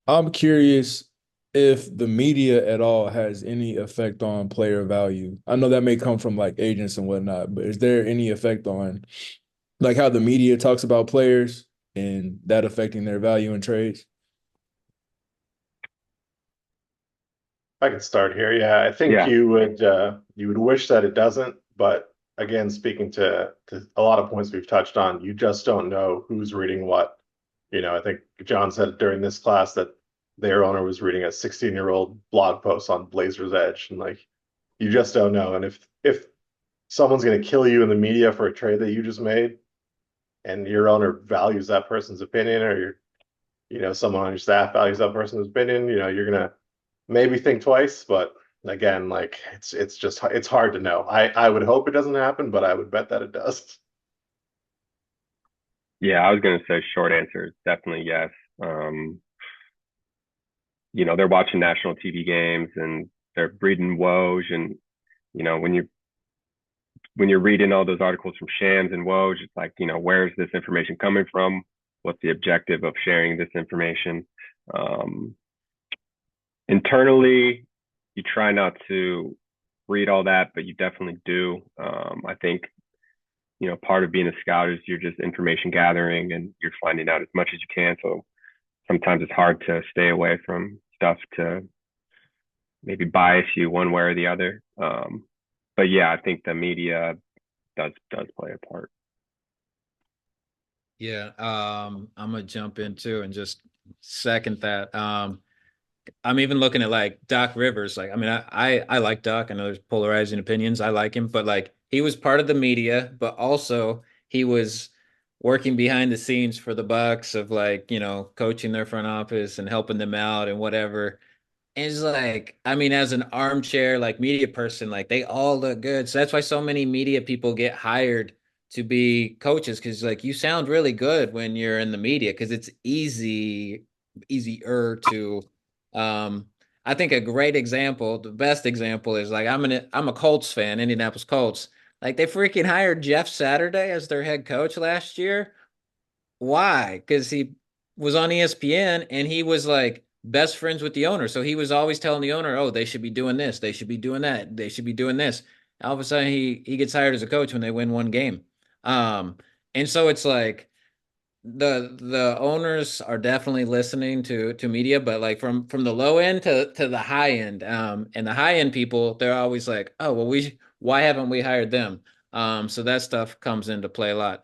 I'm curious if the media at all has any effect on player value. I know that may come from like agents and whatnot, but is there any effect on like how the media talks about players and that affecting their value in trades? I could start here. Yeah, I think Yeah. you would wish that it doesn't, but again, speaking to a lot of points we've touched on, you just don't know who's reading what. I think John said during this class that their owner was reading a 16-year-old blog post on Blazers Edge, and like you just don't know. And if someone's going to kill you in the media for a trade that you just made, and your owner values that person's opinion, or someone on your staff values that person's opinion, you're gonna maybe think twice, but again, like it's hard to know. I would hope it doesn't happen, but I would bet that it does. Yeah, I was gonna say short answer is definitely yes. Um, they're watching national TV games and they're reading Woj, and when you're reading all those articles from Shams and Woj, it's like, where's this information coming from? What's the objective of sharing this information? Um, Internally, you try not to read all that, but you definitely do. I think, part of being a scout is you're just information gathering and you're finding out as much as you can. So sometimes it's hard to stay away from stuff to maybe bias you one way or the other. But yeah, I think the media does play a part. Yeah, I'm gonna jump in too and just second that. I'm even looking at like Doc Rivers. Like, I mean, I like Doc. I know there's polarizing opinions. I like him, but like he was part of the media, but also he was working behind the scenes for the Bucks of like, coaching their front office and helping them out and whatever. And it's like, I mean, as an armchair like media person, like they all look good. So that's why so many media people get hired to be coaches because like you sound really good when you're in the media because it's easier to I think a great example, the best example is like I'm a Colts fan, Indianapolis Colts. Like they freaking hired Jeff Saturday as their head coach last year. Why? Because he was on ESPN and he was like best friends with the owner. So he was always telling the owner, "Oh, they should be doing this, they should be doing that, they should be doing this." All of a sudden, he gets hired as a coach when they win one game. Um, and so it's like the owners are definitely listening to media, but like from the low end to the high end, and the high end people, they're always like, "Oh, well, why haven't we hired them?" So that stuff comes into play a lot.